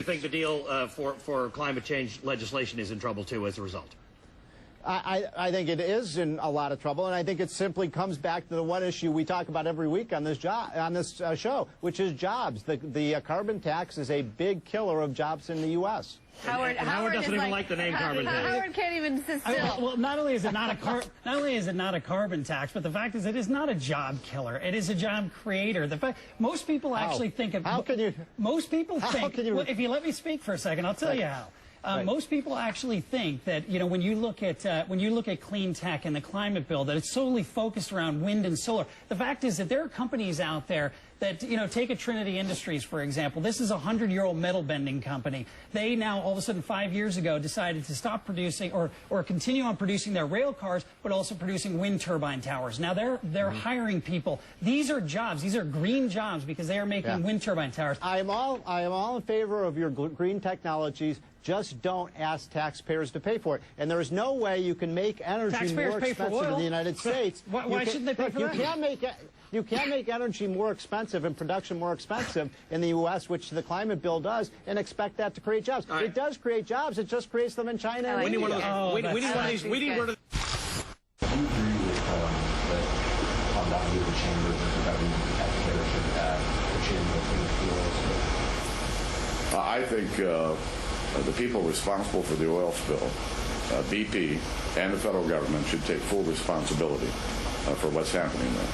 think the deal for climate change legislation is in trouble, too, as a result? I think it is in a lot of trouble, and I think it simply comes back to the one issue we talk about every week on this show, which is jobs. The carbon tax is a big killer of jobs in the U.S. Howard doesn't even like the name carbon tax. Howard can't even sit still. Well, not only is it not a carbon tax, but the fact is it is not a job killer. It is a job creator. The fact most people actually think of. How can you? Most people think. How can you? Well, if you let me speak for a second, I'll tell you how. Most people actually think that, you know, when you look at clean tech and the climate bill, that it's solely focused around wind and solar. The fact is that there are companies out there that, you know, take a Trinity Industries, for example. This is a 100-year-old metal bending company. They now, all of a sudden, 5 years ago, decided to stop producing or continue on producing their rail cars, but also producing wind turbine towers. Now they're hiring people. These are jobs. These are green jobs because they are making wind turbine towers. I am all in favor of your green technologies. Just don't ask taxpayers to pay for it. And there is no way you can make energy more expensive in the United States. Why shouldn't they pay for that? You can't make energy more expensive and production more expensive in the U.S., which the climate bill does, and expect that to create jobs. It does create jobs. It just creates them in China and India. We need one of these. We need one of the. Do you agree with that on that with the chamber that the government and taxpayers should have the chamber for the oil spill? I think the people responsible for the oil spill, BP and the federal government, should take full responsibility for what's happening there.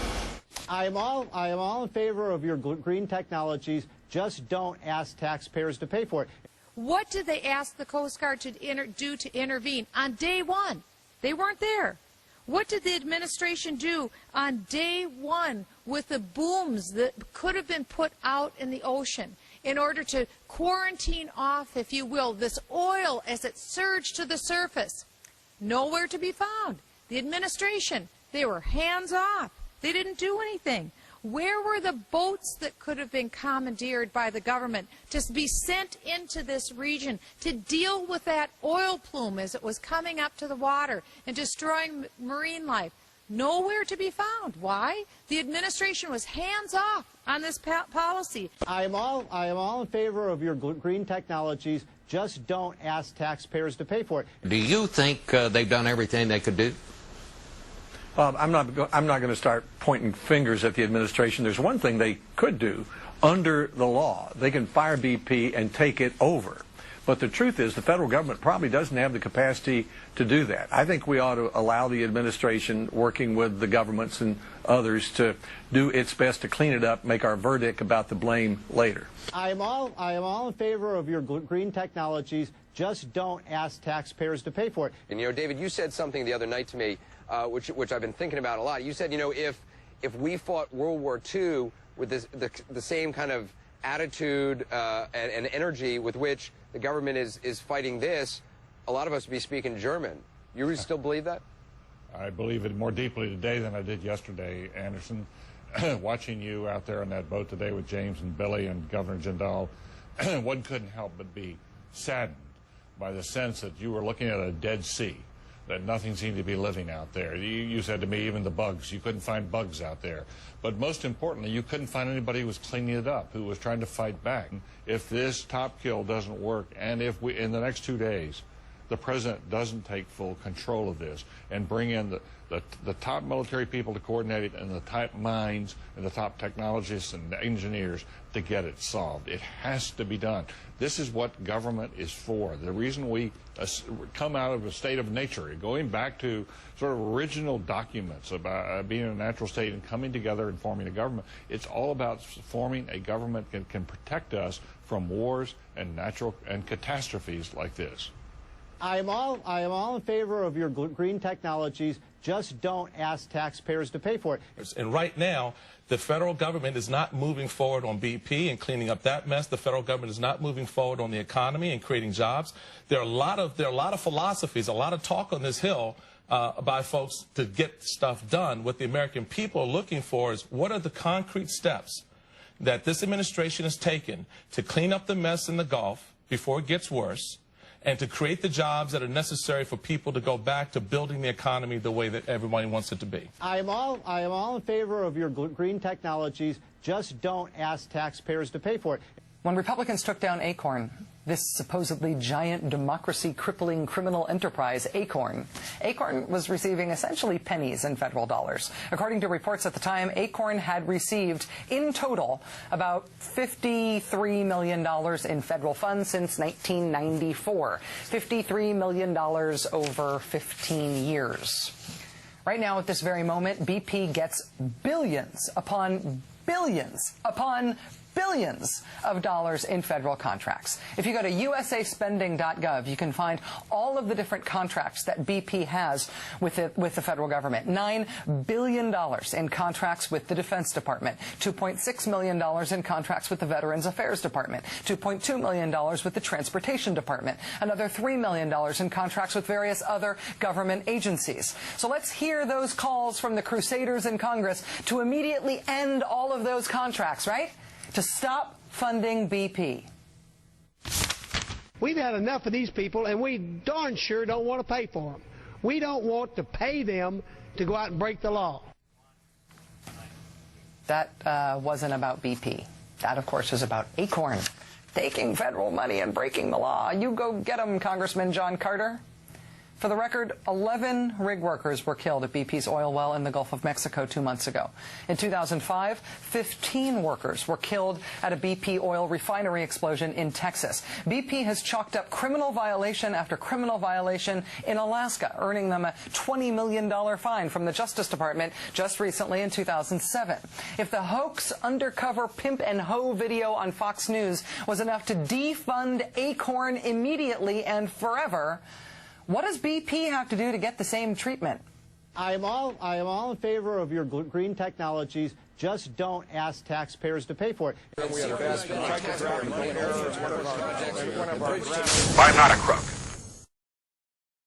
I am all in favor of your green technologies. Just don't ask taxpayers to pay for it. What did they ask the Coast Guard to do to intervene on day one? They weren't there. What did the administration do on day one with the booms that could have been put out in the ocean in order to quarantine off, if you will, this oil as it surged to the surface? Nowhere to be found. The administration, they were hands off. They didn't do anything. Where were the boats that could have been commandeered by the government to be sent into this region to deal with that oil plume as it was coming up to the water and destroying marine life? Nowhere to be found. Why? The administration was hands off on this policy. I am all in favor of your green technologies. Just don't ask taxpayers to pay for it. Do you think they've done everything they could do? I'm not going to start pointing fingers at the administration. There's one thing they could do under the law. They can fire BP and take it over. But the truth is the federal government probably doesn't have the capacity to do that. I think we ought to allow the administration, working with the governments and others, to do its best to clean it up, make our verdict about the blame later. I am all in favor of your green technologies. Just don't ask taxpayers to pay for it. And, you know, David, you said something the other night to me, which I've been thinking about a lot. You said, you know, if we fought World War II with the same kind of attitude and energy with which the government is fighting this, a lot of us would be speaking German. You really still believe that? I believe it more deeply today than I did yesterday, Anderson. Watching you out there on that boat today with James and Billy and Governor Jindal, one couldn't help but be saddened by the sense that you were looking at a dead sea, that nothing seemed to be living out there. You said to me, even the bugs, you couldn't find bugs out there. But most importantly, you couldn't find anybody who was cleaning it up, who was trying to fight back. If this top kill doesn't work, and if we, in the next 2 days, the president doesn't take full control of this and bring in the top military people to coordinate it, and the top minds and the top technologists and engineers to get it solved. It has to be done. This is what government is for. The reason we come out of a state of nature, going back to sort of original documents about being in a natural state and coming together and forming a government, it's all about forming a government that can protect us from wars and natural and catastrophes like this. I am all in favor of your green technologies. Just don't ask taxpayers to pay for it. And right now, the federal government is not moving forward on BP and cleaning up that mess. The federal government is not moving forward on the economy and creating jobs. There are a lot of philosophies, a lot of talk on this Hill by folks to get stuff done. What the American people are looking for is, what are the concrete steps that this administration has taken to clean up the mess in the Gulf before it gets worse, and to create the jobs that are necessary for people to go back to building the economy the way that everybody wants it to be. I am all in favor of your green technologies. Just don't ask taxpayers to pay for it. When Republicans took down Acorn, this supposedly giant democracy-crippling criminal enterprise, Acorn. Acorn was receiving essentially pennies in federal dollars. According to reports at the time, Acorn had received, in total, about $53 million in federal funds since 1994. $53 million over 15 years. Right now, at this very moment, BP gets billions upon billions upon billions of dollars in federal contracts. If you go to usaspending.gov, you can find all of the different contracts that BP has with the federal government. $9 billion in contracts with the Defense Department, $2.6 million in contracts with the Veterans Affairs Department, $2.2 million with the Transportation Department, another $3 million in contracts with various other government agencies. So let's hear those calls from the crusaders in Congress to immediately end all of those contracts, right? To stop funding BP. We've had enough of these people, and we darn sure don't want to pay for them. We don't want to pay them to go out and break the law. That wasn't about BP. That, of course, is about Acorn taking federal money and breaking the law. You go get them, Congressman John Carter. For the record, 11 rig workers were killed at BP's oil well in the Gulf of Mexico 2 months ago. In 2005, 15 workers were killed at a BP oil refinery explosion in Texas. BP has chalked up criminal violation after criminal violation in Alaska, earning them a $20 million fine from the Justice Department just recently in 2007. If the hoax undercover pimp and hoe video on Fox News was enough to defund Acorn immediately and forever, what does BP have to do to get the same treatment? I am all in favor of your green technologies. Just don't ask taxpayers to pay for it. I'm not a crook.